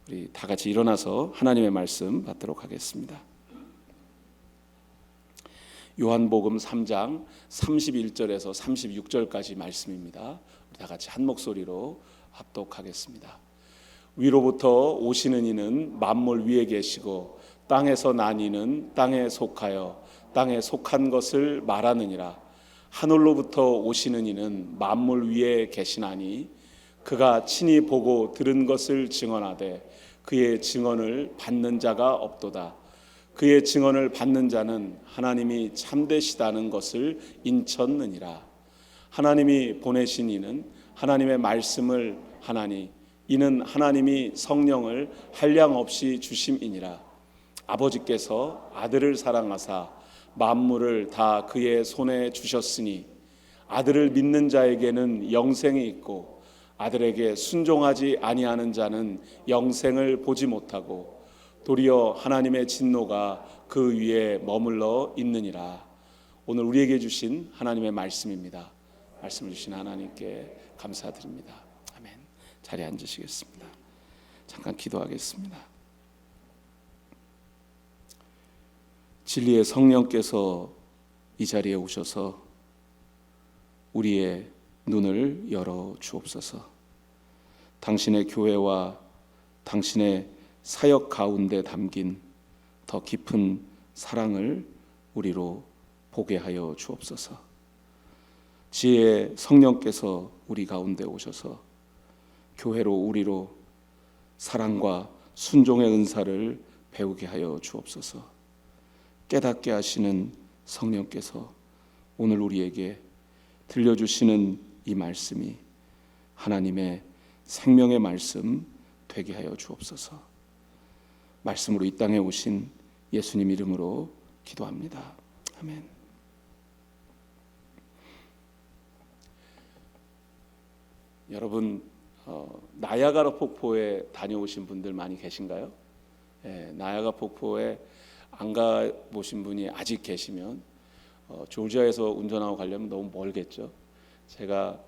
우리 다 같이 일어나서 하나님의 말씀 받도록 하겠습니다. 요한복음 3장 31절에서 36절까지 말씀입니다. 우리 다 같이 한 목소리로 합독하겠습니다. 위로부터 오시는 이는 만물 위에 계시고 땅에서 난 이는 땅에 속하여 땅에 속한 것을 말하느니라. 하늘로부터 오시는 이는 만물 위에 계시나니 그가 친히 보고 들은 것을 증언하되 그의 증언을 받는 자가 없도다. 그의 증언을 받는 자는 하나님이 참되시다는 것을 인쳤느니라. 하나님이 보내신 이는 하나님의 말씀을 하나니 이는 하나님이 성령을 한량없이 주심이니라. 아버지께서 아들을 사랑하사 만물을 다 그의 손에 주셨으니 아들을 믿는 자에게는 영생이 있고 아들에게 순종하지 아니하는 자는 영생을 보지 못하고 도리어 하나님의 진노가 그 위에 머물러 있느니라. 오늘 우리에게 주신 하나님의 말씀입니다. 말씀을 주신 하나님께 감사드립니다. 아멘. 자리에 앉으시겠습니다. 잠깐 기도하겠습니다. 진리의 성령께서 이 자리에 오셔서 우리의 눈을 열어 주옵소서. 당신의 교회와 당신의 사역 가운데 담긴 더 깊은 사랑을 우리로 보게 하여 주옵소서. 지혜의 성령께서 우리 가운데 오셔서 교회로 우리로 사랑과 순종의 은사를 배우게 하여 주옵소서. 깨닫게 하시는 성령께서 오늘 우리에게 들려주시는 이 말씀이 하나님의 생명의 말씀 되게 하여 주옵소서. 말씀으로 이 땅에 오신 예수님 이름으로 기도합니다. 아멘. 여러분 나야가라 폭포에 다녀오신 분들 많이 계신가요? 나야가라 폭포에 안 가보신 분이 아직 계시면 조지아에서 운전하고 가려면 너무 멀겠죠. 제가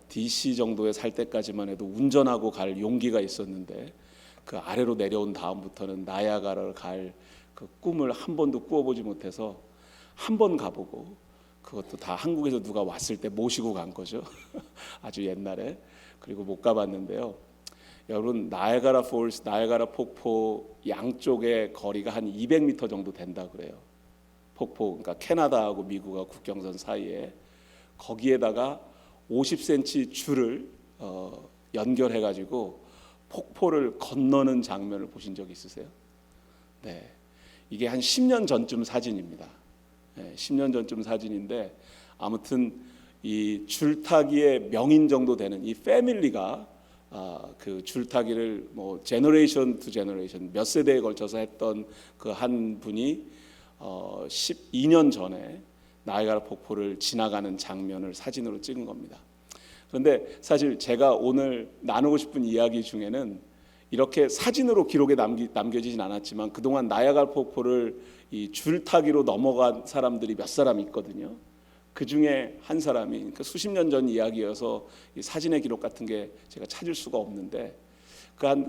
DC 정도에 살 때까지만 해도 운전하고 갈 용기가 있었는데 그 아래로 내려온 다음부터는 나야가라를 갈 그 꿈을 한 번도 꾸어보지 못해서 한 번 가보고 그것도 다 한국에서 누가 왔을 때 모시고 간 거죠. 아주 옛날에. 그리고 못 가봤는데요. 여러분 나야가라 폴스, 나야가라 폭포 양쪽의 거리가 한 200m 정도 된다 그래요. 폭포, 그러니까 캐나다하고 미국하고 국경선 사이에 거기에다가 50cm 줄을 연결해가지고 폭포를 건너는 장면을 보신 적 있으세요? 네, 이게 한 10년 전쯤 사진입니다. 10년 전쯤 사진인데 아무튼 이 줄타기의 명인 정도 되는 이 패밀리가 그 줄타기를 뭐 제너레이션 투 제너레이션 몇 세대에 걸쳐서 했던 그 한 분이 12년 전에 나야가라 폭포를 지나가는 장면을 사진으로 찍은 겁니다. 그런데 사실 제가 오늘 나누고 싶은 이야기 중에는 이렇게 사진으로 기록에 남겨지진 않았지만 그동안 나야가라 폭포를 이 줄타기로 넘어간 사람들이 몇 사람 있거든요. 그 중에 한 사람이, 그러니까 수십 년 전 이야기여서 이 사진의 기록 같은 게 제가 찾을 수가 없는데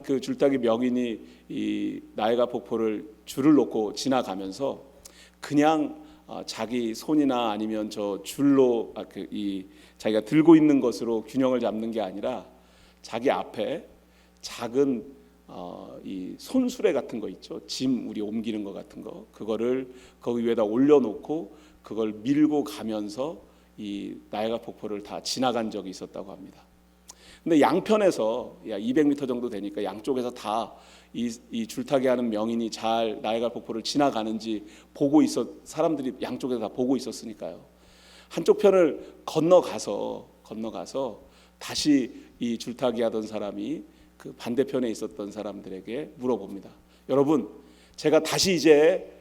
그 줄타기 명인이 이 나야가라 폭포를 줄을 놓고 지나가면서 그냥 자기 손이나 아니면 저 줄로 자기가 들고 있는 것으로 균형을 잡는 게 아니라 자기 앞에 작은 이 손수레 같은 거 있죠. 짐 우리 옮기는 거 같은 거 그거를 거기 위에다 올려놓고 그걸 밀고 가면서 이 나야가라 폭포를 다 지나간 적이 있었다고 합니다. 근데 양편에서 200m 정도 되니까 양쪽에서 다 이 줄타기 하는 명인이 잘 나야가라 폭포를 지나가는지 보고 사람들이 양쪽에서 다 보고 있었으니까요. 한쪽 편을 건너가서 다시 이 줄타기 하던 사람이 그 반대편에 있었던 사람들에게 물어봅니다. 여러분, 제가 다시 이제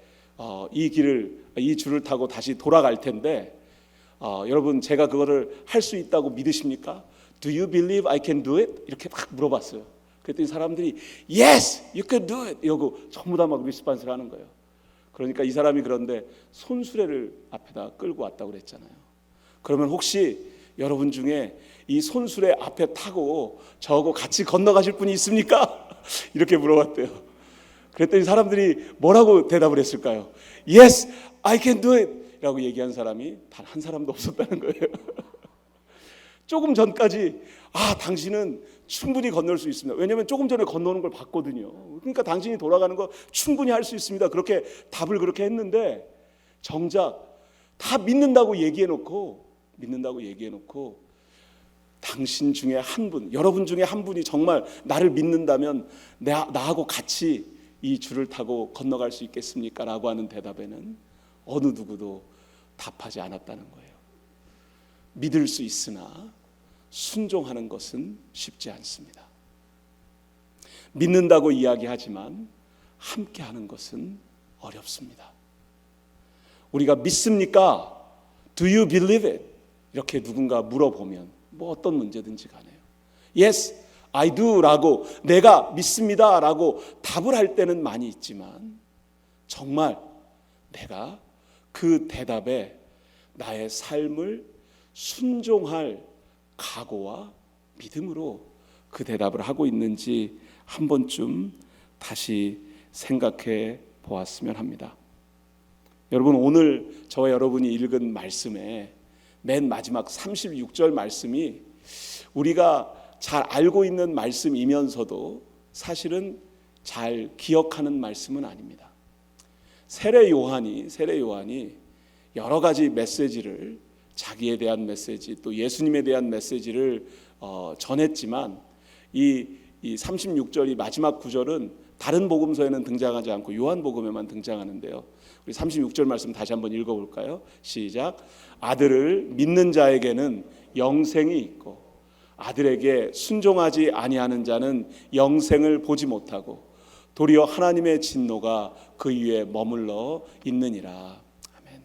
이 줄을 타고 다시 돌아갈 텐데 여러분 제가 그거를 할 수 있다고 믿으십니까? Do you believe I can do it? 이렇게 막 물어봤어요. 그랬더니 사람들이 Yes, you can do it 이러고 전부 다 막 리스폰스를 하는 거예요. 그러니까 이 사람이 그런데 손수레를 앞에다 끌고 왔다고 그랬잖아요. 그러면 혹시 여러분 중에 이 손수레 앞에 타고 저하고 같이 건너가실 분이 있습니까? 이렇게 물어봤대요. 그랬더니 사람들이 뭐라고 대답을 했을까요? Yes, I can do it 라고 얘기한 사람이 단 한 사람도 없었다는 거예요. 조금 전까지 당신은 충분히 건널 수 있습니다. 왜냐하면 조금 전에 건너는 걸 봤거든요. 그러니까 당신이 돌아가는 거 충분히 할 수 있습니다. 그렇게 답을 그렇게 했는데 정작 다 믿는다고 얘기해놓고 당신 중에 한 분, 여러분 중에 한 분이 정말 나를 믿는다면 나하고 같이 이 줄을 타고 건너갈 수 있겠습니까? 라고 하는 대답에는 어느 누구도 답하지 않았다는 거예요. 믿을 수 있으나 순종하는 것은 쉽지 않습니다. 믿는다고 이야기하지만 함께하는 것은 어렵습니다. 우리가 믿습니까? Do you believe it? 이렇게 누군가 물어보면 뭐 어떤 문제든지 간에요. Yes, I do 라고 내가 믿습니다 라고 답을 할 때는 많이 있지만 정말 내가 그 대답에 나의 삶을 순종할 각오와 믿음으로 그 대답을 하고 있는지 한 번쯤 다시 생각해 보았으면 합니다. 여러분, 오늘 저와 여러분이 읽은 말씀에 맨 마지막 36절 말씀이 우리가 잘 알고 있는 말씀이면서도 사실은 잘 기억하는 말씀은 아닙니다. 세례 요한이 여러 가지 메시지를, 자기에 대한 메시지, 또 예수님에 대한 메시지를 전했지만 이 36절이 마지막 구절은 다른 복음서에는 등장하지 않고 요한복음에만 등장하는데요. 우리 36절 말씀 다시 한번 읽어볼까요? 시작. 아들을 믿는 자에게는 영생이 있고 아들에게 순종하지 아니하는 자는 영생을 보지 못하고 도리어 하나님의 진노가 그 위에 머물러 있느니라. 아멘.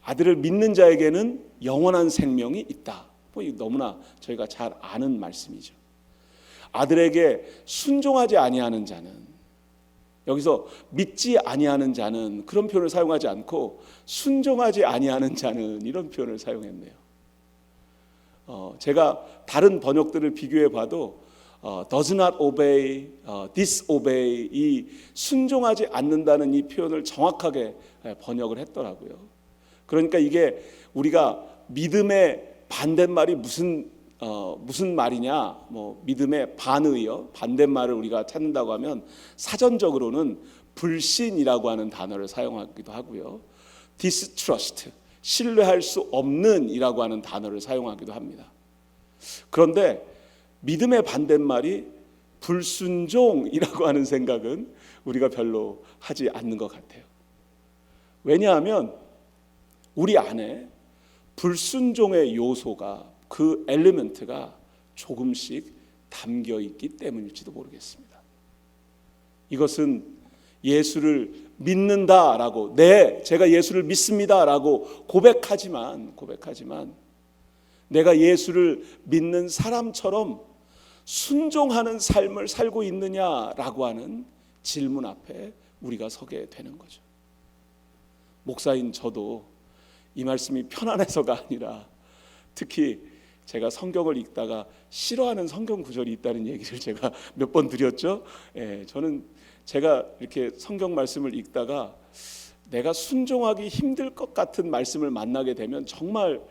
아들을 믿는 자에게는 영원한 생명이 있다. 너무나 저희가 잘 아는 말씀이죠. 아들에게 순종하지 아니하는 자는, 여기서 믿지 아니하는 자는 그런 표현을 사용하지 않고 순종하지 아니하는 자는 이런 표현을 사용했네요. 제가 다른 번역들을 비교해 봐도 does not obey, disobey, 이 순종하지 않는다는 이 표현을 정확하게 번역을 했더라고요. 그러니까 이게 우리가 믿음의 반대말이 무슨 말이냐, 믿음의 반의어, 반대말을 우리가 찾는다고 하면 사전적으로는 불신이라고 하는 단어를 사용하기도 하고요. distrust, 신뢰할 수 없는 이라고 하는 단어를 사용하기도 합니다. 그런데 믿음의 반대말이 불순종이라고 하는 생각은 우리가 별로 하지 않는 것 같아요. 왜냐하면 우리 안에 불순종의 요소가, 그 엘리멘트가 조금씩 담겨 있기 때문일지도 모르겠습니다. 이것은 예수를 믿는다라고, 제가 예수를 믿습니다라고 고백하지만 내가 예수를 믿는 사람처럼 순종하는 삶을 살고 있느냐라고 하는 질문 앞에 우리가 서게 되는 거죠. 목사인 저도 이 말씀이 편안해서가 아니라 특히 제가 성경을 읽다가 싫어하는 성경 구절이 있다는 얘기를 제가 몇 번 드렸죠. 저는 제가 이렇게 성경 말씀을 읽다가 내가 순종하기 힘들 것 같은 말씀을 만나게 되면 정말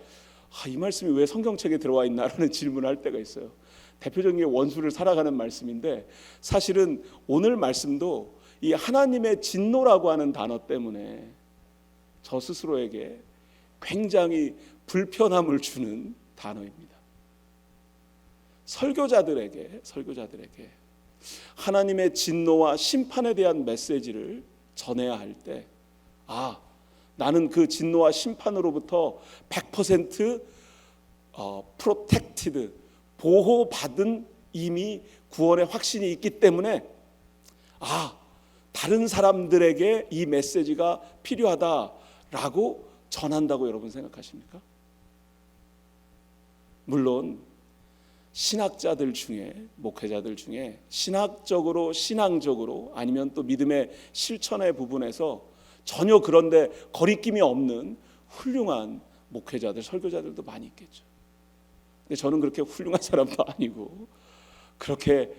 이 말씀이 왜 성경책에 들어와 있나라는 질문을 할 때가 있어요. 대표적인 게 원수를 살아가는 말씀인데, 사실은 오늘 말씀도 이 하나님의 진노라고 하는 단어 때문에 저 스스로에게 굉장히 불편함을 주는 단어입니다. 설교자들에게 하나님의 진노와 심판에 대한 메시지를 전해야 할 때, 나는 그 진노와 심판으로부터 100% protected, 보호받은 이미 구원의 확신이 있기 때문에 다른 사람들에게 이 메시지가 필요하다라고 전한다고 여러분 생각하십니까? 물론 신학자들 중에, 목회자들 중에 신학적으로, 신앙적으로 아니면 또 믿음의 실천의 부분에서 전혀 그런데 거리낌이 없는 훌륭한 목회자들, 설교자들도 많이 있겠죠. 근데 저는 그렇게 훌륭한 사람도 아니고 그렇게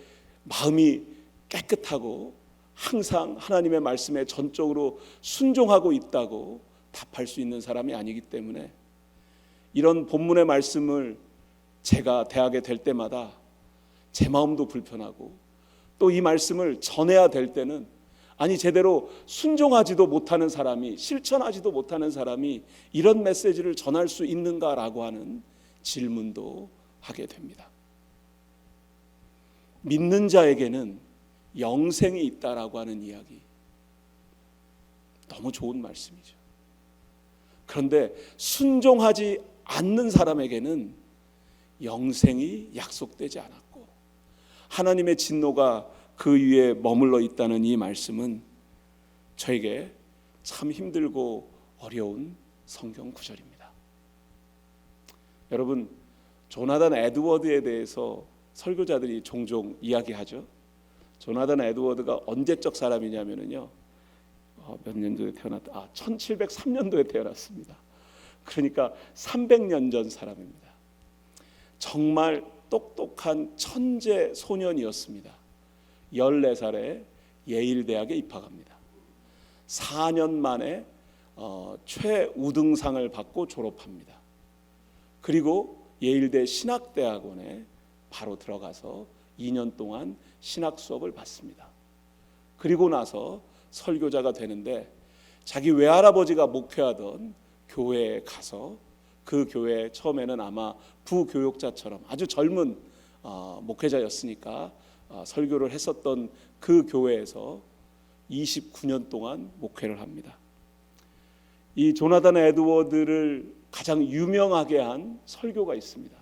마음이 깨끗하고 항상 하나님의 말씀에 전적으로 순종하고 있다고 답할 수 있는 사람이 아니기 때문에 이런 본문의 말씀을 제가 대하게 될 때마다 제 마음도 불편하고 또 이 말씀을 전해야 될 때는 아니 제대로 순종하지도 못하는 사람이, 실천하지도 못하는 사람이 이런 메시지를 전할 수 있는가라고 하는 질문도 하게 됩니다. 믿는 자에게는 영생이 있다라고 하는 이야기, 너무 좋은 말씀이죠. 그런데 순종하지 않는 사람에게는 영생이 약속되지 않았고 하나님의 진노가 그 위에 머물러 있다는 이 말씀은 저에게 참 힘들고 어려운 성경 구절입니다. 여러분, 조나단 에드워드에 대해서 설교자들이 종종 이야기하죠. 조나단 에드워드가 언제적 사람이냐면요, 몇 년도에 태어났다? 1703년도에 태어났습니다. 그러니까 300년 전 사람입니다. 정말 똑똑한 천재 소년이었습니다. 14살에 예일대학에 입학합니다. 4년 만에 최우등상을 받고 졸업합니다. 그리고 예일대 신학대학원에 바로 들어가서 2년 동안 신학 수업을 받습니다. 그리고 나서 설교자가 되는데 자기 외할아버지가 목회하던 교회에 가서 그 교회 처음에는 아마 부교육자처럼 아주 젊은 목회자였으니까 설교를 했었던 그 교회에서 29년 동안 목회를 합니다. 이 조나단 에드워드를 가장 유명하게 한 설교가 있습니다.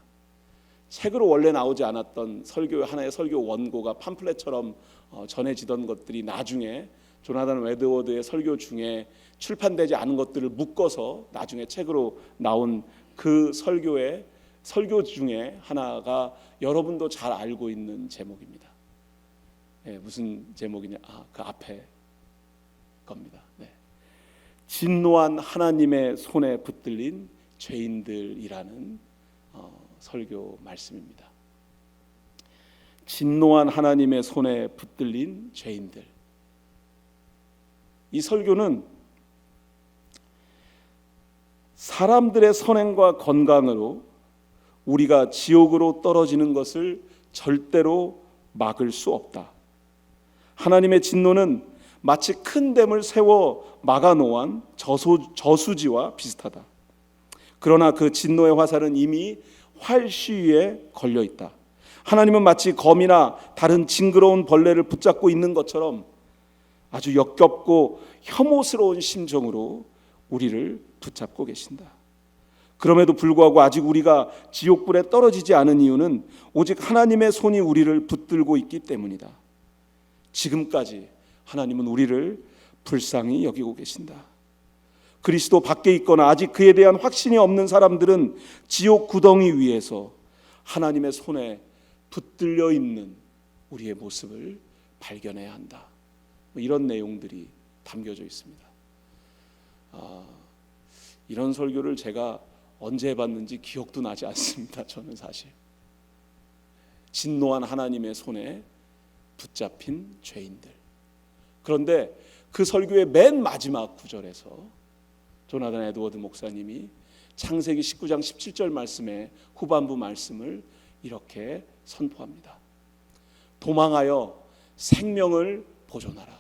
책으로 원래 나오지 않았던 설교, 하나의 설교 원고가 팜플렛처럼 전해지던 것들이 나중에 조나단 에드워드의 설교 중에 출판되지 않은 것들을 묶어서 나중에 책으로 나온 그 설교 중에 하나가 여러분도 잘 알고 있는 제목입니다. 무슨 제목이냐? 그 앞에 겁니다. 진노한 하나님의 손에 붙들린 죄인들이라는 설교 말씀입니다. 진노한 하나님의 손에 붙들린 죄인들. 이 설교는 사람들의 선행과 건강으로 우리가 지옥으로 떨어지는 것을 절대로 막을 수 없다. 하나님의 진노는 마치 큰 댐을 세워 막아놓은 저수지와 비슷하다. 그러나 그 진노의 화살은 이미 활시위에 걸려 있다. 하나님은 마치 거미나 다른 징그러운 벌레를 붙잡고 있는 것처럼 아주 역겹고 혐오스러운 심정으로 우리를 붙잡고 계신다. 그럼에도 불구하고 아직 우리가 지옥불에 떨어지지 않은 이유는 오직 하나님의 손이 우리를 붙들고 있기 때문이다. 지금까지 하나님은 우리를 불쌍히 여기고 계신다. 그리스도 밖에 있거나 아직 그에 대한 확신이 없는 사람들은 지옥 구덩이 위에서 하나님의 손에 붙들려 있는 우리의 모습을 발견해야 한다. 이런 내용들이 담겨져 있습니다. 이런 설교를 제가 언제 해봤는지 기억도 나지 않습니다. 저는 사실 진노한 하나님의 손에 붙잡힌 죄인들. 그런데 그 설교의 맨 마지막 구절에서 조나단 에드워드 목사님이 창세기 19장 17절 말씀의 후반부 말씀을 이렇게 선포합니다. 도망하여 생명을 보존하라.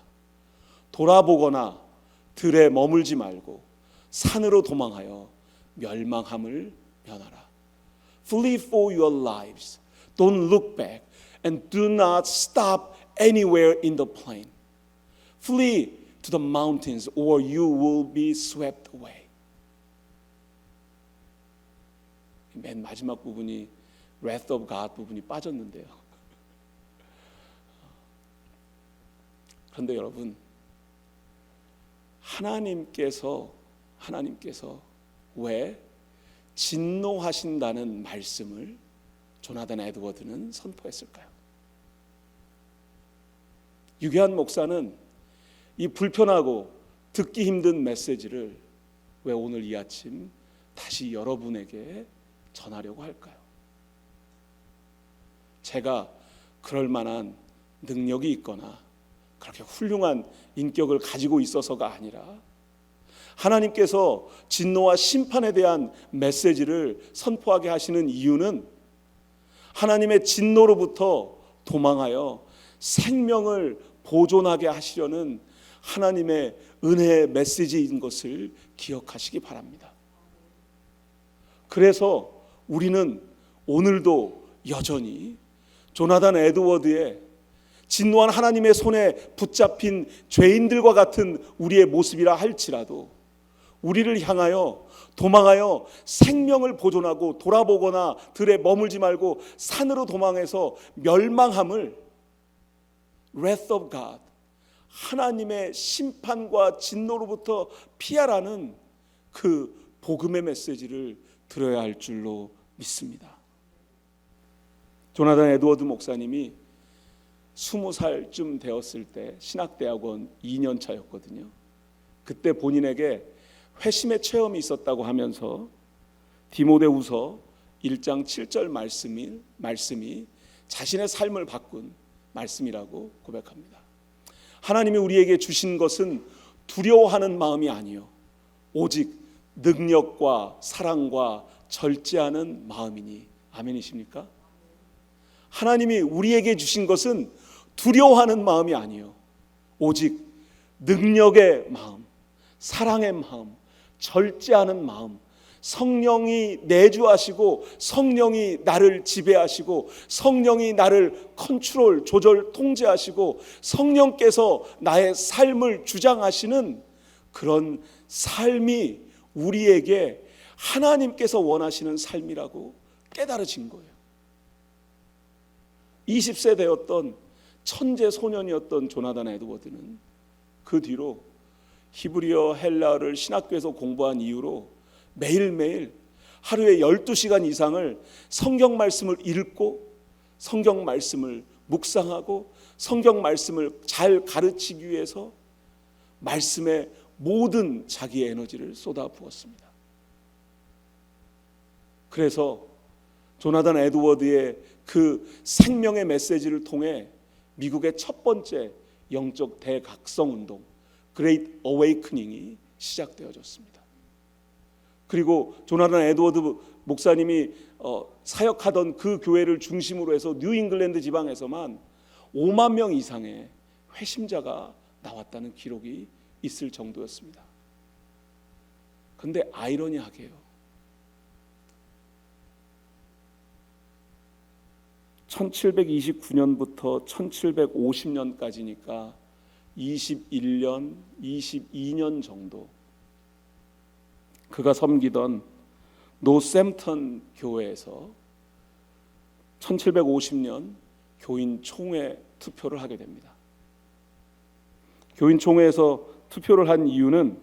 돌아보거나 들에 머물지 말고 산으로 도망하여 멸망함을 면하라. Flee for your lives. Don't look back and do not stop anywhere in the plain. Flee to the mountains or you will be swept away. 맨 마지막 부분이 Wrath of God 부분이 빠졌는데요. 그런데 여러분, 하나님께서 왜 진노하신다는 말씀을 조나단 에드워드는 선포했을까요? 유교한 목사는 이 불편하고 듣기 힘든 메시지를 왜 오늘 이 아침 다시 여러분에게 전하려고 할까요? 제가 그럴 만한 능력이 있거나 그렇게 훌륭한 인격을 가지고 있어서가 아니라 하나님께서 진노와 심판에 대한 메시지를 선포하게 하시는 이유는 하나님의 진노로부터 도망하여 생명을 보존하게 하시려는 하나님의 은혜의 메시지인 것을 기억하시기 바랍니다. 그래서 우리는 오늘도 여전히 조나단 에드워드의 진노한 하나님의 손에 붙잡힌 죄인들과 같은 우리의 모습이라 할지라도 우리를 향하여 도망하여 생명을 보존하고 돌아보거나 들에 머물지 말고 산으로 도망해서 멸망함을 wrath of God, 하나님의 심판과 진노로부터 피하라는 그 복음의 메시지를 들어야 할 줄로 믿습니다. 조나단 에드워드 목사님이 20살쯤 되었을 때 신학대학원 2년 차였거든요. 그때 본인에게 회심의 체험이 있었다고 하면서 디모데후서 1장 7절 말씀이 자신의 삶을 바꾼 말씀이라고 고백합니다. 하나님이 우리에게 주신 것은 두려워하는 마음이 아니요 오직 능력과 사랑과 절제하는 마음이니. 아멘이십니까? 하나님이 우리에게 주신 것은 두려워하는 마음이 아니요 오직 능력의 마음, 사랑의 마음, 절제하는 마음, 성령이 내주하시고 성령이 나를 지배하시고 성령이 나를 컨트롤, 조절, 통제하시고 성령께서 나의 삶을 주장하시는 그런 삶이 우리에게 하나님께서 원하시는 삶이라고 깨달아진 거예요. 20세 되었던 천재 소년이었던 조나단 에드워드는 그 뒤로 히브리어, 헬라어를 신학교에서 공부한 이후로 매일매일 하루에 12시간 이상을 성경 말씀을 읽고 성경 말씀을 묵상하고 성경 말씀을 잘 가르치기 위해서 말씀에 모든 자기의 에너지를 쏟아부었습니다. 그래서 조나단 에드워드의 그 생명의 메시지를 통해 미국의 첫 번째 영적 대각성 운동, 그레이트 어웨이크닝이 시작되어졌습니다. 그리고 조나단 에드워드 목사님이 사역하던 그 교회를 중심으로 해서 뉴잉글랜드 지방에서만 5만 명 이상의 회심자가 나왔다는 기록이 있을 정도였습니다. 그런데 아이러니하게요, 1729년부터 1750년까지니까 21년, 22년 정도 그가 섬기던 노샘턴 교회에서 1750년 교인 총회 투표를 하게 됩니다. 교인 총회에서 투표를 한 이유는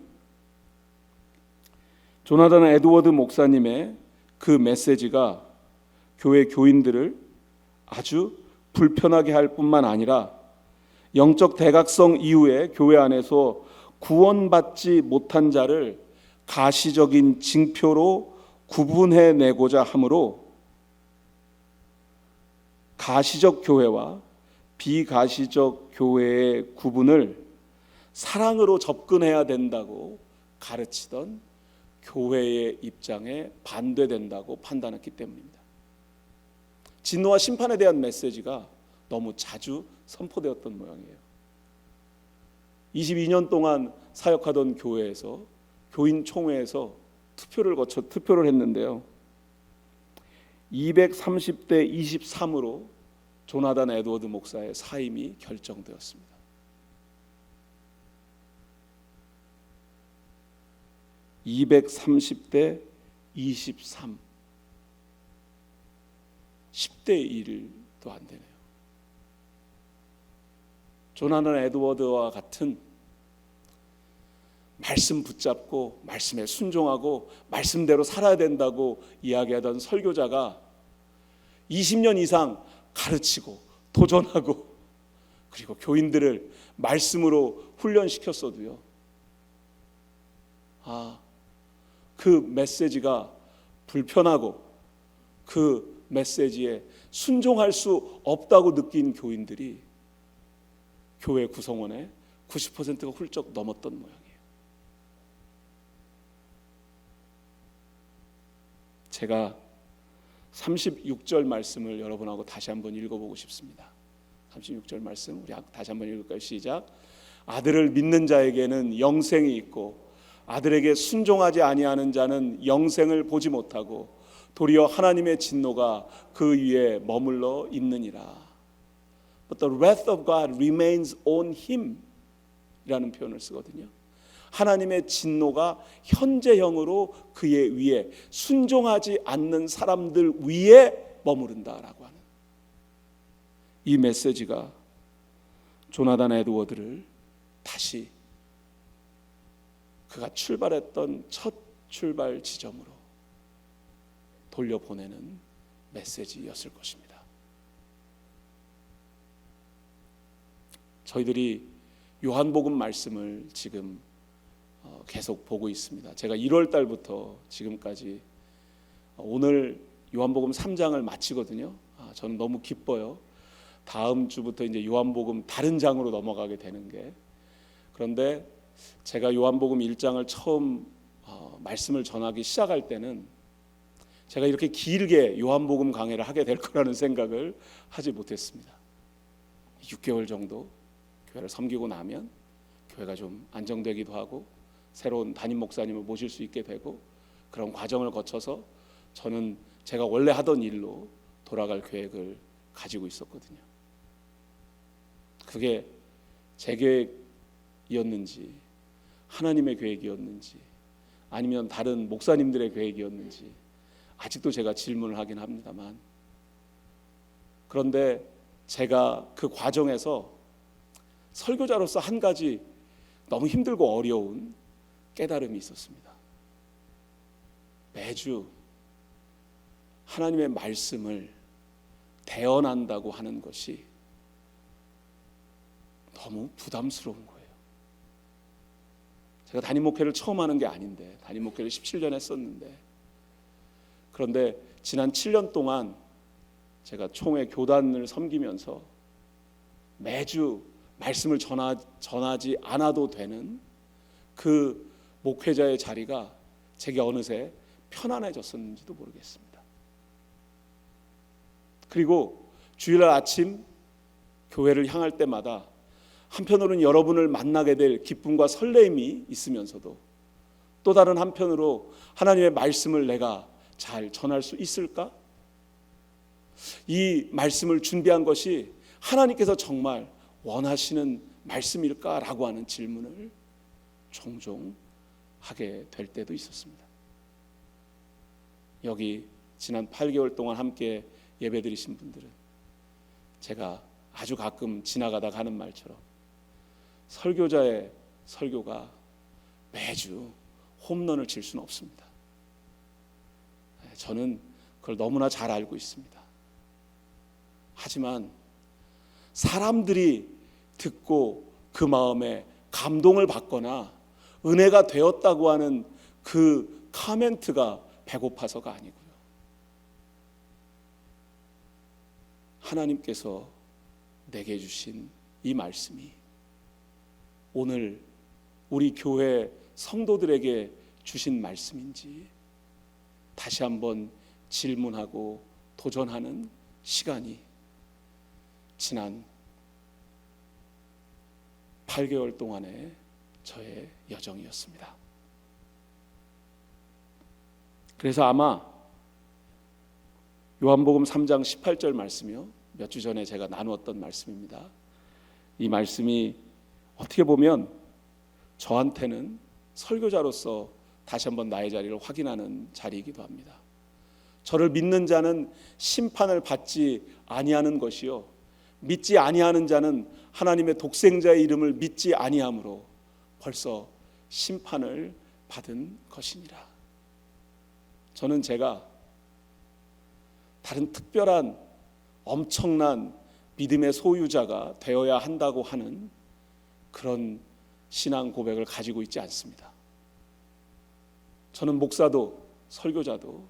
조나단 에드워드 목사님의 그 메시지가 교회 교인들을 아주 불편하게 할 뿐만 아니라 영적 대각성 이후에 교회 안에서 구원받지 못한 자를 가시적인 징표로 구분해내고자 하므로 가시적 교회와 비가시적 교회의 구분을 사랑으로 접근해야 된다고 가르치던 교회의 입장에 반대된다고 판단했기 때문입니다. 진노와 심판에 대한 메시지가 너무 자주 선포되었던 모양이에요. 22년 동안 사역하던 교회에서 교인 총회에서 투표를 했는데요. 230대 23으로 조나단 에드워드 목사의 사임이 결정되었습니다. (230대 23) 10대 1도 안 되네요. 조나단 에드워드와 같은 말씀 붙잡고 말씀에 순종하고 말씀대로 살아야 된다고 이야기하던 설교자가 20년 이상 가르치고 도전하고 그리고 교인들을 말씀으로 훈련시켰어도요, 그 메시지가 불편하고 그 메시지에 순종할 수 없다고 느낀 교인들이 교회 구성원의 90%가 훌쩍 넘었던 모양이에요. 제가 36절 말씀을 여러분하고 다시 한번 읽어보고 싶습니다. 36절 말씀 우리 다시 한번 읽을까요? 시작. 아들을 믿는 자에게는 영생이 있고 아들에게 순종하지 아니하는 자는 영생을 보지 못하고 도리어 하나님의 진노가 그 위에 머물러 있느니라. But the wrath of God remains on him 이라는 표현을 쓰거든요. 하나님의 진노가 현재형으로 그의 위에 순종하지 않는 사람들 위에 머무른다라고 하는 이 메시지가 조나단 에드워드를 다시 그가 출발했던 첫 출발 지점으로 돌려보내는 메시지였을 것입니다. 저희들이 요한복음 말씀을 지금 계속 보고 있습니다. 제가 1월 달부터 지금까지 오늘 요한복음 3장을 마치거든요. 저는 너무 기뻐요. 다음 주부터 이제 요한복음 다른 장으로 넘어가게 되는 게. 그런데 제가 요한복음 1장을 처음 말씀을 전하기 시작할 때는 제가 이렇게 길게 요한복음 강해를 하게 될 거라는 생각을 하지 못했습니다. 6개월 정도 교회를 섬기고 나면 교회가 좀 안정되기도 하고 새로운 담임 목사님을 모실 수 있게 되고 그런 과정을 거쳐서 저는 제가 원래 하던 일로 돌아갈 계획을 가지고 있었거든요. 그게 제 계획이었는지 하나님의 계획이었는지 아니면 다른 목사님들의 계획이었는지 아직도 제가 질문을 하긴 합니다만, 그런데 제가 그 과정에서 설교자로서 한 가지 너무 힘들고 어려운 깨달음이 있었습니다. 매주 하나님의 말씀을 대언한다고 하는 것이 너무 부담스러운 거예요. 제가 담임 목회를 처음 하는 게 아닌데, 담임 목회를 17년 했었는데, 그런데 지난 7년 동안 제가 총회 교단을 섬기면서 매주 말씀을 전하지 않아도 되는 그 목회자의 자리가 제게 어느새 편안해졌었는지도 모르겠습니다. 그리고 주일날 아침 교회를 향할 때마다 한편으로는 여러분을 만나게 될 기쁨과 설레임이 있으면서도 또 다른 한편으로 하나님의 말씀을 내가 잘 전할 수 있을까? 이 말씀을 준비한 것이 하나님께서 정말 원하시는 말씀일까라고 하는 질문을 종종 하게 될 때도 있었습니다. 여기 지난 8개월 동안 함께 예배드리신 분들은 제가 아주 가끔 지나가다가 하는 말처럼 설교자의 설교가 매주 홈런을 칠 수는 없습니다. 저는 그걸 너무나 잘 알고 있습니다. 하지만 사람들이 듣고 그 마음에 감동을 받거나 은혜가 되었다고 하는 그 카멘트가 배고파서가 아니고요. 하나님께서 내게 주신 이 말씀이 오늘 우리 교회 성도들에게 주신 말씀인지 다시 한번 질문하고 도전하는 시간이 지난 8개월 동안의 저의 여정이었습니다. 그래서 아마 요한복음 3장 18절 말씀이요, 몇 주 전에 제가 나누었던 말씀입니다. 이 말씀이 어떻게 보면 저한테는 설교자로서 다시 한번 나의 자리를 확인하는 자리이기도 합니다. 저를 믿는 자는 심판을 받지 아니하는 것이요, 믿지 아니하는 자는 하나님의 독생자의 이름을 믿지 아니함으로 벌써 심판을 받은 것이니라. 저는 제가 다른 특별한 엄청난 믿음의 소유자가 되어야 한다고 하는 그런 신앙 고백을 가지고 있지 않습니다. 저는 목사도 설교자도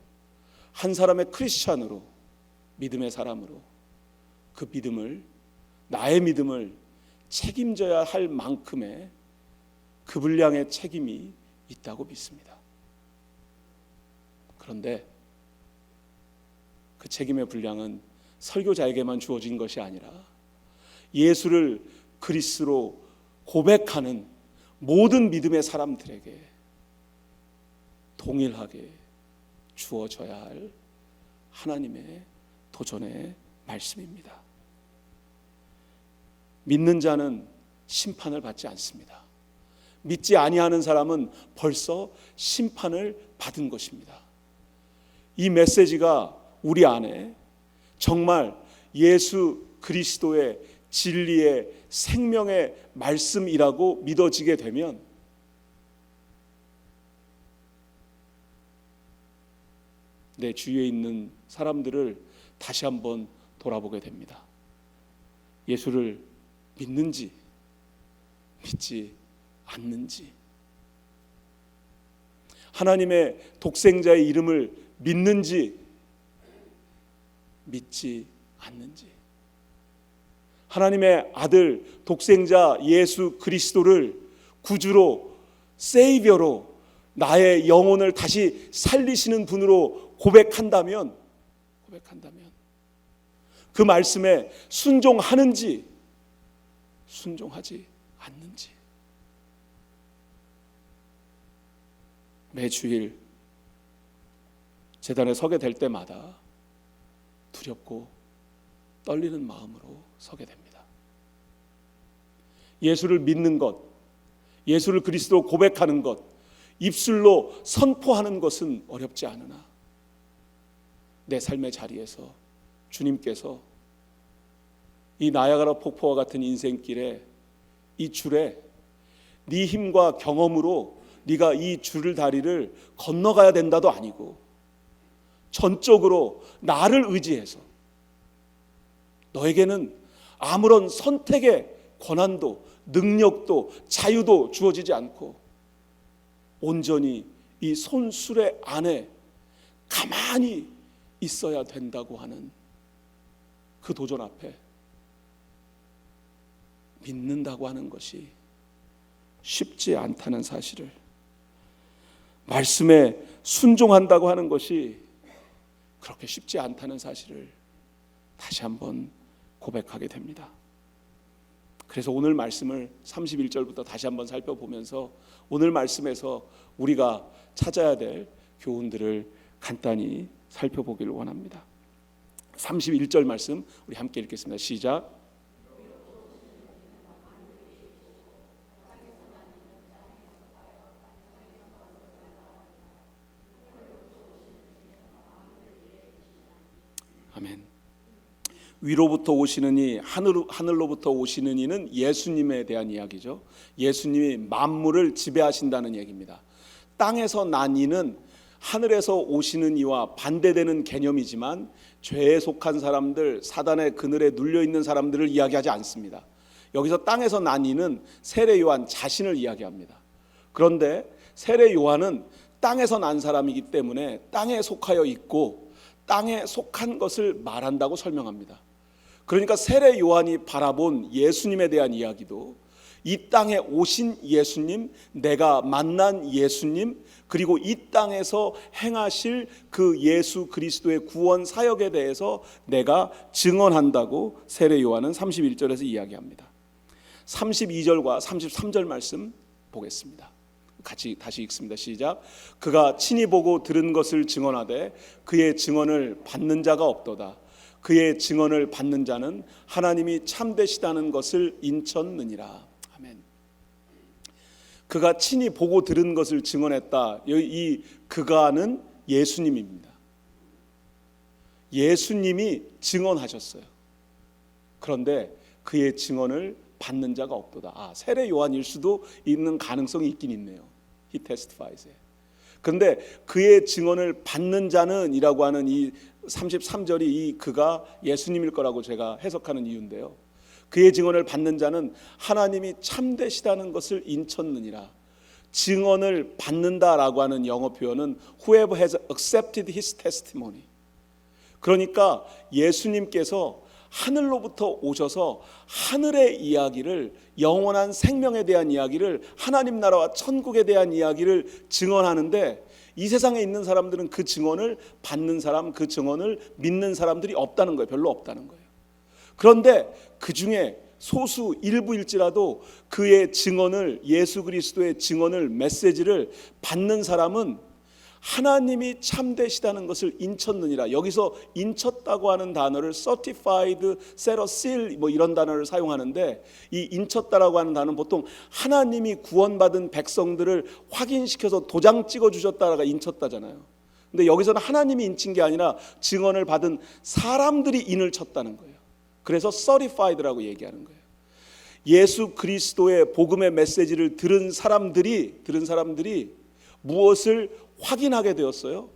한 사람의 크리스찬으로, 믿음의 사람으로 그 믿음을, 나의 믿음을 책임져야 할 만큼의 그 분량의 책임이 있다고 믿습니다. 그런데 그 책임의 분량은 설교자에게만 주어진 것이 아니라 예수를 그리스도로 고백하는 모든 믿음의 사람들에게 동일하게 주어져야 할 하나님의 도전의 말씀입니다. 믿는 자는 심판을 받지 않습니다. 믿지 아니하는 사람은 벌써 심판을 받은 것입니다. 이 메시지가 우리 안에 정말 예수 그리스도의 진리의 생명의 말씀이라고 믿어지게 되면 내 주위에 있는 사람들을 다시 한번 돌아보게 됩니다. 예수를 믿는지 믿지 않는지, 하나님의 독생자의 이름을 믿는지 믿지 않는지, 하나님의 아들 독생자 예수 그리스도를 구주로, 세이비어로 나의 영혼을 다시 살리시는 분으로 고백한다면 그 말씀에 순종하는지 순종하지 않는지, 매주일 제단에 서게 될 때마다 두렵고 떨리는 마음으로 서게 됩니다. 예수를 믿는 것, 예수를 그리스도로 고백하는 것, 입술로 선포하는 것은 어렵지 않으나 내 삶의 자리에서 주님께서 이 나야가라 폭포와 같은 인생길에 이 줄에 네 힘과 경험으로 네가 이 줄을 다리를 건너가야 된다도 아니고 전적으로 나를 의지해서 너에게는 아무런 선택의 권한도 능력도 자유도 주어지지 않고 온전히 이 손수레 안에 가만히 있어야 된다고 하는 그 도전 앞에 믿는다고 하는 것이 쉽지 않다는 사실을, 말씀에 순종한다고 하는 것이 그렇게 쉽지 않다는 사실을 다시 한번 고백하게 됩니다. 그래서 오늘 말씀을 31절부터 다시 한번 살펴보면서 오늘 말씀에서 우리가 찾아야 될 교훈들을 간단히 살펴보기를 원합니다. 31절 말씀 우리 함께 읽겠습니다. 시작. 아멘. 위로부터 오시는 이, 하늘로부터 오시는 이는 예수님에 대한 이야기죠. 예수님이 만물을 지배하신다는 얘기입니다. 땅에서 난 이는 하늘에서 오시는 이와 반대되는 개념이지만 죄에 속한 사람들, 사단의 그늘에 눌려있는 사람들을 이야기하지 않습니다. 여기서 땅에서 난 이는 세례 요한 자신을 이야기합니다. 그런데 세례 요한은 땅에서 난 사람이기 때문에 땅에 속하여 있고 땅에 속한 것을 말한다고 설명합니다. 그러니까 세례 요한이 바라본 예수님에 대한 이야기도 이 땅에 오신 예수님, 내가 만난 예수님, 그리고 이 땅에서 행하실 그 예수 그리스도의 구원 사역에 대해서 내가 증언한다고 세례 요한은 31절에서 이야기합니다. 32절과 33절 말씀 보겠습니다. 같이 다시 읽습니다. 시작. 그가 친히 보고 들은 것을 증언하되 그의 증언을 받는 자가 없도다. 그의 증언을 받는 자는 하나님이 참되시다는 것을 인쳤느니라. 아멘. 그가 친히 보고 들은 것을 증언했다. 이 그가는 예수님입니다. 예수님이 증언하셨어요. 그런데 그의 증언을 받는 자가 없도다. 세례 요한일 수도 있는 가능성이 있긴 있네요. He testifies. 그런데 그의 증언을 받는 자는 이라고 하는 이 33절이 이 그가 예수님일 거라고 제가 해석하는 이유인데요. 그의 증언을 받는 자는 하나님이 참되시다는 것을 인쳤느니라. 증언을 받는다라고 하는 영어 표현은 whoever has accepted his testimony. 그러니까 예수님께서 하늘로부터 오셔서 하늘의 이야기를, 영원한 생명에 대한 이야기를, 하나님 나라와 천국에 대한 이야기를 증언하는데, 이 세상에 있는 사람들은 그 증언을 받는 사람, 그 증언을 믿는 사람들이 없다는 거예요. 별로 없다는 거예요. 그런데 그 중에 소수 일부일지라도 그의 증언을, 예수 그리스도의 증언을, 메시지를 받는 사람은 하나님이 참되시다는 것을 인쳤느니라. 여기서 인쳤다고 하는 단어를 certified, set a seal 뭐 이런 단어를 사용하는데, 이 인쳤다라고 하는 단어는 보통 하나님이 구원받은 백성들을 확인시켜서 도장 찍어 주셨다가 인쳤다잖아요. 근데 여기서는 하나님이 인친 게 아니라 증언을 받은 사람들이 인을 쳤다는 거예요. 그래서 certified라고 얘기하는 거예요. 예수 그리스도의 복음의 메시지를 들은 사람들이 무엇을 확인하게 되었어요?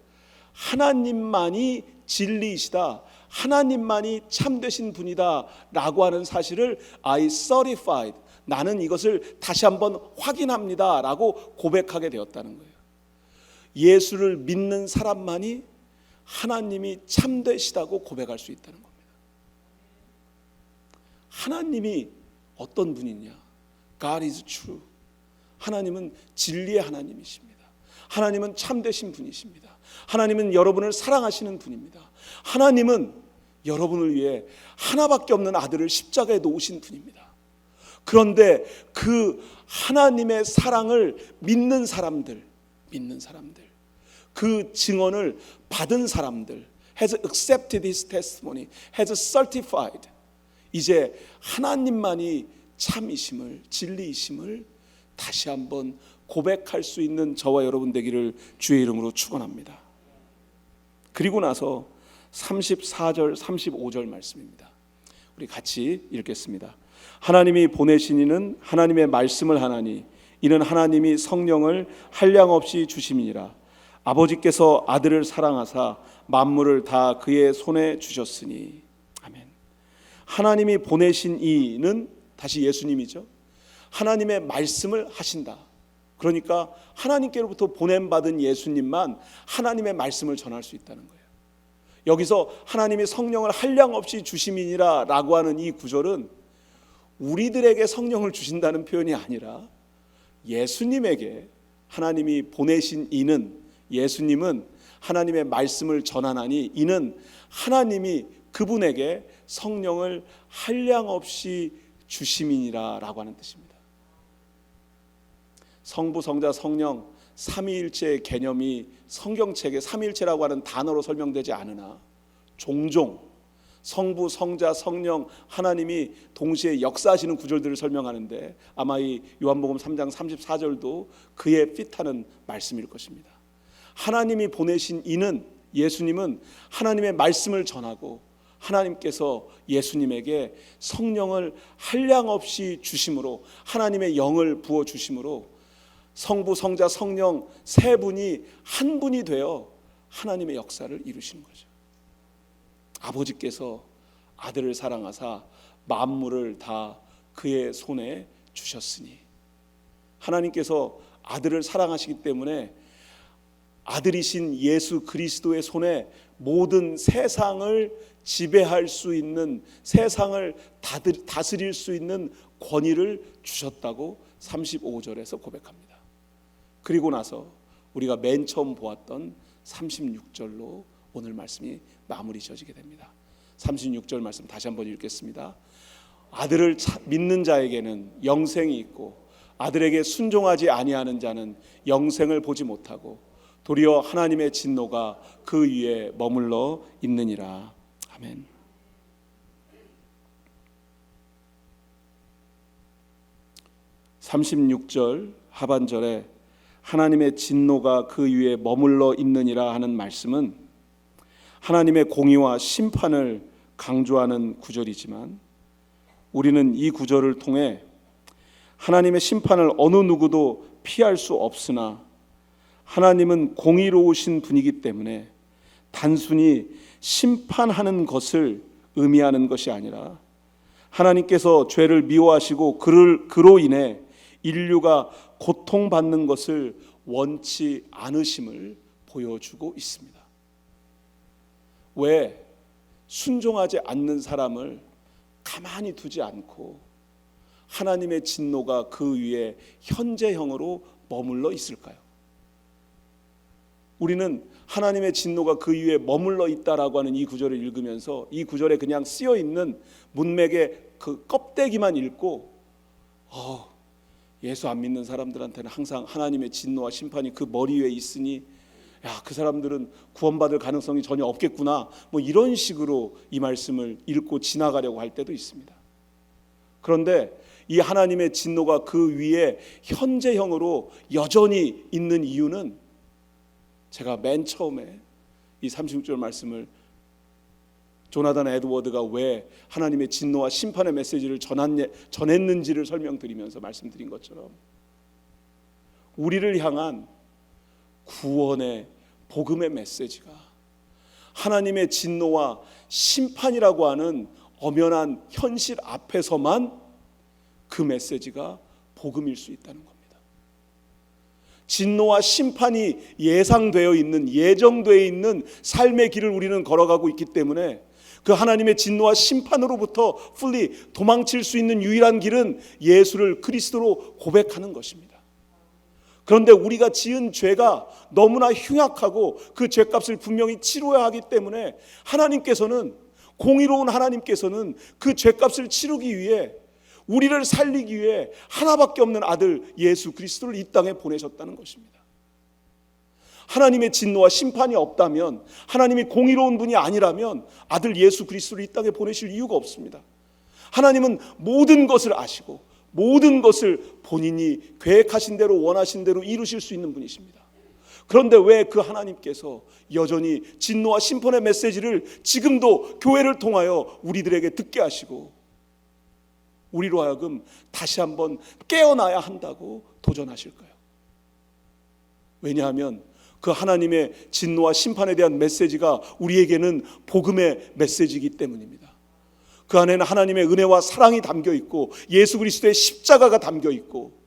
하나님만이 진리이시다, 하나님만이 참되신 분이다 라고 하는 사실을 I certified, 나는 이것을 다시 한번 확인합니다 라고 고백하게 되었다는 거예요. 예수를 믿는 사람만이 하나님이 참되시다고 고백할 수 있다는 겁니다. 하나님이 어떤 분이냐? God is true. 하나님은 진리의 하나님이십니다. 하나님은 참되신 분이십니다. 하나님은 여러분을 사랑하시는 분입니다. 하나님은 여러분을 위해 하나밖에 없는 아들을 십자가에 놓으신 분입니다. 그런데 그 하나님의 사랑을 믿는 사람들, 그 증언을 받은 사람들, has accepted his testimony, has certified, 이제 하나님만이 참이심을, 진리이심을 다시 한번 고백할 수 있는 저와 여러분 되기를 주의 이름으로 축원합니다. 그리고 나서 34절 35절 말씀입니다. 우리 같이 읽겠습니다. 하나님이 보내신 이는 하나님의 말씀을 하나니 이는 하나님이 성령을 한량없이 주심이니라. 아버지께서 아들을 사랑하사 만물을 다 그의 손에 주셨으니. 아멘. 하나님이 보내신 이는 다시 예수님이죠. 하나님의 말씀을 하신다. 그러니까 하나님께로부터 보냄받은 예수님만 하나님의 말씀을 전할 수 있다는 거예요. 여기서 하나님이 성령을 한량없이 주심이니라 라고 하는 이 구절은 우리들에게 성령을 주신다는 표현이 아니라 예수님에게 하나님이 보내신 이는, 예수님은 하나님의 말씀을 전하나니 이는 하나님이 그분에게 성령을 한량없이 주심이니라 라고 하는 뜻입니다. 성부, 성자, 성령 삼위일체의 개념이 성경책에 삼위일체라고 하는 단어로 설명되지 않으나 종종 성부, 성자, 성령 하나님이 동시에 역사하시는 구절들을 설명하는데 아마 이 요한복음 3장 34절도 그에 핏하는 말씀일 것입니다. 하나님이 보내신 이는, 예수님은 하나님의 말씀을 전하고 하나님께서 예수님에게 성령을 한량없이 주심으로, 하나님의 영을 부어 주심으로 성부, 성자, 성령 세 분이 한 분이 되어 하나님의 역사를 이루시는 거죠. 아버지께서 아들을 사랑하사 만물을 다 그의 손에 주셨으니, 하나님께서 아들을 사랑하시기 때문에 아들이신 예수 그리스도의 손에 모든 세상을 지배할 수 있는, 세상을 다스릴 수 있는 권위를 주셨다고 35절에서 고백합니다. 그리고 나서 우리가 맨 처음 보았던 36절로 오늘 말씀이 마무리 지어지게 됩니다. 36절 말씀 다시 한번 읽겠습니다. 아들을 믿는 자에게는 영생이 있고 아들에게 순종하지 아니하는 자는 영생을 보지 못하고 도리어 하나님의 진노가 그 위에 머물러 있느니라. 아멘. (36절) 하반절에 하나님의 진노가 그 위에 머물러 있느니라 하는 말씀은 하나님의 공의와 심판을 강조하는 구절이지만 우리는 이 구절을 통해 하나님의 심판을 어느 누구도 피할 수 없으나 하나님은 공의로우신 분이기 때문에 단순히 심판하는 것을 의미하는 것이 아니라 하나님께서 죄를 미워하시고 그로 인해 인류가 고통받는 것을 원치 않으심을 보여주고 있습니다. 왜 순종하지 않는 사람을 가만히 두지 않고 하나님의 진노가 그 위에 현재형으로 머물러 있을까요? 우리는 하나님의 진노가 그 위에 머물러 있다라고 하는 이 구절을 읽으면서 이 구절에 그냥 쓰여 있는 문맥의 그 껍데기만 읽고 예수 안 믿는 사람들한테는 항상 하나님의 진노와 심판이 그 머리 위에 있으니 그 사람들은 구원받을 가능성이 전혀 없겠구나, 뭐 이런 식으로 이 말씀을 읽고 지나가려고 할 때도 있습니다. 그런데 이 하나님의 진노가 그 위에 현재형으로 여전히 있는 이유는 제가 맨 처음에 이 36절 말씀을 조나단 에드워드가 왜 하나님의 진노와 심판의 메시지를 전했는지를 설명드리면서 말씀드린 것처럼 우리를 향한 구원의 복음의 메시지가 하나님의 진노와 심판이라고 하는 엄연한 현실 앞에서만 그 메시지가 복음일 수 있다는 겁니다. 진노와 심판이 예상되어 있는, 예정되어 있는 삶의 길을 우리는 걸어가고 있기 때문에 그 하나님의 진노와 심판으로부터 풀리 도망칠 수 있는 유일한 길은 예수를 그리스도로 고백하는 것입니다. 그런데 우리가 지은 죄가 너무나 흉악하고 그 죄값을 분명히 치러야 하기 때문에 하나님께서는, 공의로운 하나님께서는 그 죄값을 치르기 위해, 우리를 살리기 위해 하나밖에 없는 아들 예수 그리스도를 이 땅에 보내셨다는 것입니다. 하나님의 진노와 심판이 없다면, 하나님이 공의로운 분이 아니라면 아들 예수 그리스도를 이 땅에 보내실 이유가 없습니다. 하나님은 모든 것을 아시고 모든 것을 본인이 계획하신 대로, 원하신 대로 이루실 수 있는 분이십니다. 그런데 왜 그 하나님께서 여전히 진노와 심판의 메시지를 지금도 교회를 통하여 우리들에게 듣게 하시고 우리로 하여금 다시 한번 깨어나야 한다고 도전하실까요? 왜냐하면 그 하나님의 진노와 심판에 대한 메시지가 우리에게는 복음의 메시지이기 때문입니다. 그 안에는 하나님의 은혜와 사랑이 담겨 있고 예수 그리스도의 십자가가 담겨 있고,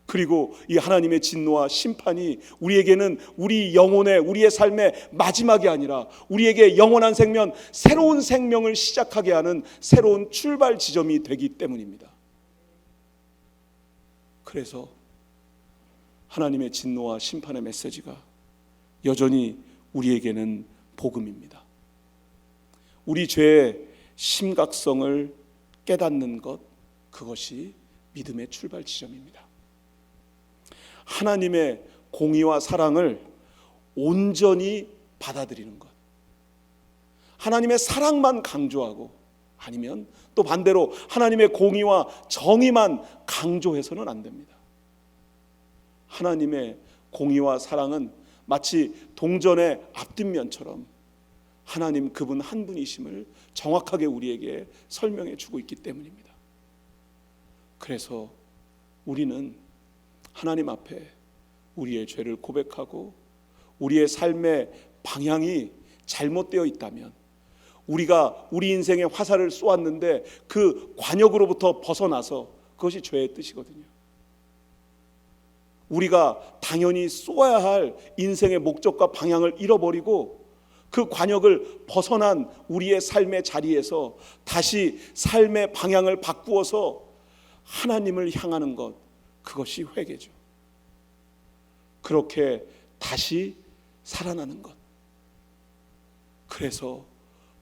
그리고 이 하나님의 진노와 심판이 우리에게는 우리 영혼의, 우리의 삶의 마지막이 아니라 우리에게 영원한 생명, 새로운 생명을 시작하게 하는 새로운 출발 지점이 되기 때문입니다. 그래서 하나님의 진노와 심판의 메시지가 여전히 우리에게는 복음입니다. 우리 죄의 심각성을 깨닫는 것, 그것이 믿음의 출발 지점입니다. 하나님의 공의와 사랑을 온전히 받아들이는 것, 하나님의 사랑만 강조하고, 아니면 또 반대로 하나님의 공의와 정의만 강조해서는 안 됩니다. 하나님의 공의와 사랑은 마치 동전의 앞뒷면처럼 하나님 그분 한 분이심을 정확하게 우리에게 설명해 주고 있기 때문입니다. 그래서 우리는 하나님 앞에 우리의 죄를 고백하고 우리의 삶의 방향이 잘못되어 있다면, 우리가 우리 인생에 화살을 쏘았는데 그 관역으로부터 벗어나서, 그것이 죄의 뜻이거든요. 우리가 당연히 쏘아야 할 인생의 목적과 방향을 잃어버리고 그 관역을 벗어난 우리의 삶의 자리에서 다시 삶의 방향을 바꾸어서 하나님을 향하는 것, 그것이 회개죠. 그렇게 다시 살아나는 것. 그래서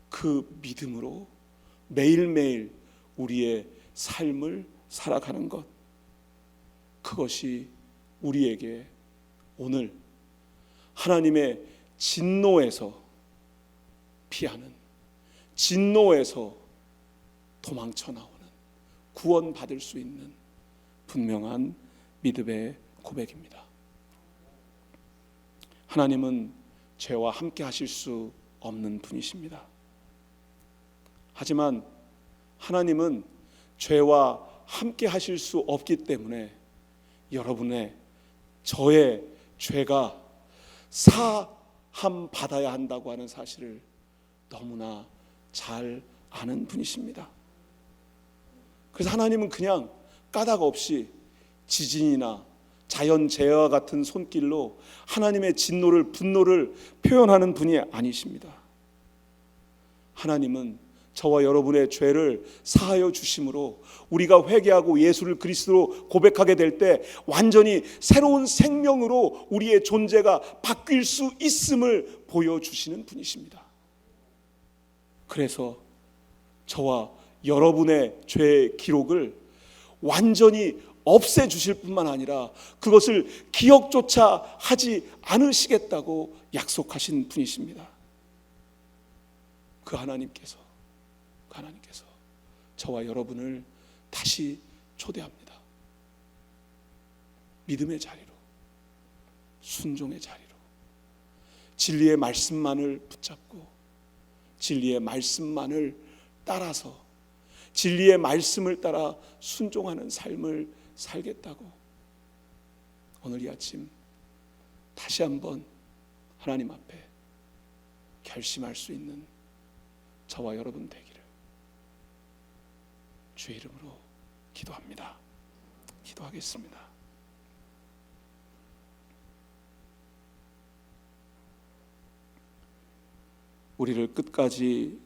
그 믿음으로 매일매일 우리의 삶을 살아가는 것, 그것이 우리에게 오늘 하나님의 진노에서 피하는, 진노에서 도망쳐 나오는, 구원받을 수 있는 분명한 믿음의 고백입니다. 하나님은 죄와 함께 하실 수 없는 분이십니다. 하지만 하나님은 죄와 함께 하실 수 없기 때문에 여러분의, 저의 죄가 사함 받아야 한다고 하는 사실을 너무나 잘 아는 분이십니다. 그래서 하나님은 그냥 까닭 없이 지진이나 자연재해와 같은 손길로 하나님의 진노를, 분노를 표현하는 분이 아니십니다. 하나님은 저와 여러분의 죄를 사하여 주심으로 우리가 회개하고 예수를 그리스도로 고백하게 될 때 완전히 새로운 생명으로 우리의 존재가 바뀔 수 있음을 보여주시는 분이십니다. 그래서 저와 여러분의 죄의 기록을 완전히 없애주실 뿐만 아니라 그것을 기억조차 하지 않으시겠다고 약속하신 분이십니다. 그 하나님께서 저와 여러분을 다시 초대합니다. 믿음의 자리로, 순종의 자리로, 진리의 말씀만을 붙잡고 진리의 말씀만을 따라서 진리의 말씀을 따라 순종하는 삶을 살겠다고 오늘 이 아침 다시 한번 하나님 앞에 결심할 수 있는 저와 여러분 되기를 주의 이름으로 기도합니다. 기도하겠습니다. 우리를 끝까지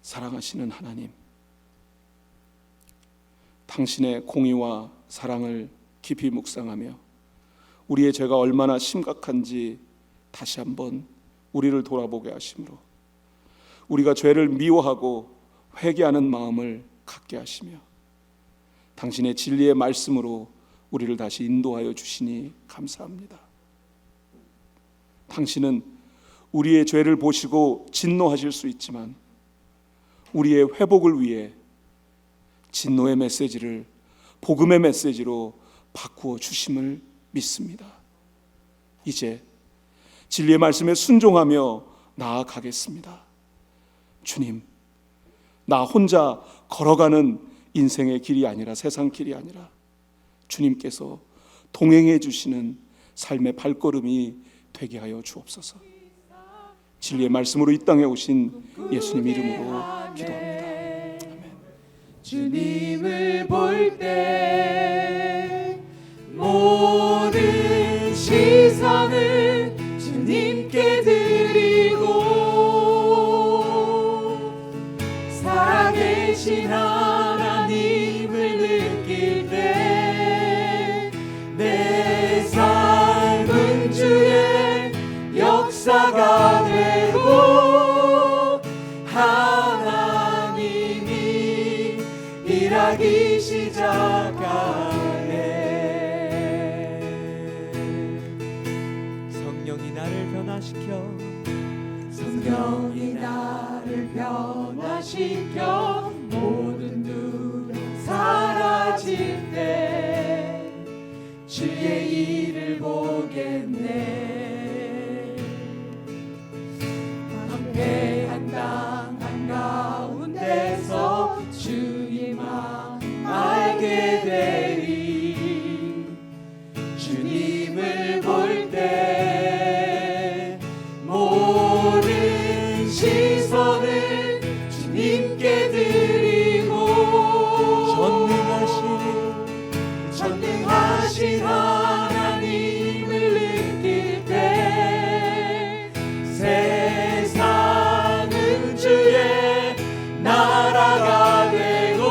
사랑하시는 하나님, 당신의 공의와 사랑을 깊이 묵상하며 우리의 죄가 얼마나 심각한지 다시 한번 우리를 돌아보게 하심으로 우리가 죄를 미워하고 회개하는 마음을 갖게 하시며 당신의 진리의 말씀으로 우리를 다시 인도하여 주시니 감사합니다. 당신은 우리의 죄를 보시고 진노하실 수 있지만 우리의 회복을 위해 진노의 메시지를 복음의 메시지로 바꾸어 주심을 믿습니다. 이제 진리의 말씀에 순종하며 나아가겠습니다. 주님, 나 혼자 걸어가는 인생의 길이 아니라, 세상 길이 아니라 주님께서 동행해 주시는 삶의 발걸음이 되게 하여 주옵소서. 진리의 말씀으로 이 땅에 오신 예수님 이름으로 기도합니다. 아멘. 주님을 볼 때 모든 시선을 주님께 드리고 살아계신 하나님을 느낄 때 내 삶은 주의 역사가 되고 하나님이 일하기 시작하네. 성령이 나를 변화시켜 성령이 나를 변화시켜 모든 두려움 사라질 때 주의 일을 보겠네. 황폐한 땅 한가운데서 주님 마음 알게 되리. 주님을 볼 때 모든 시선을 주님께 드리고 전능하신 하나님을 느낄 때 세상은 주의 나라가 되고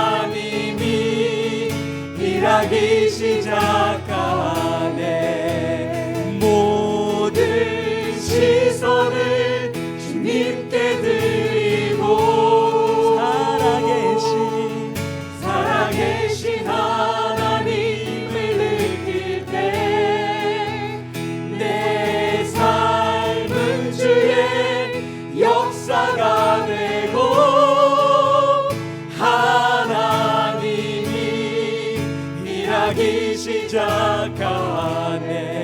하나님이 일하기 시작하네. 모든 시선을 주님께 드리고 살아계신 하나님을 느낄 때 내 삶은 주의 역사가 되고 하나님이 일하기 시작하네.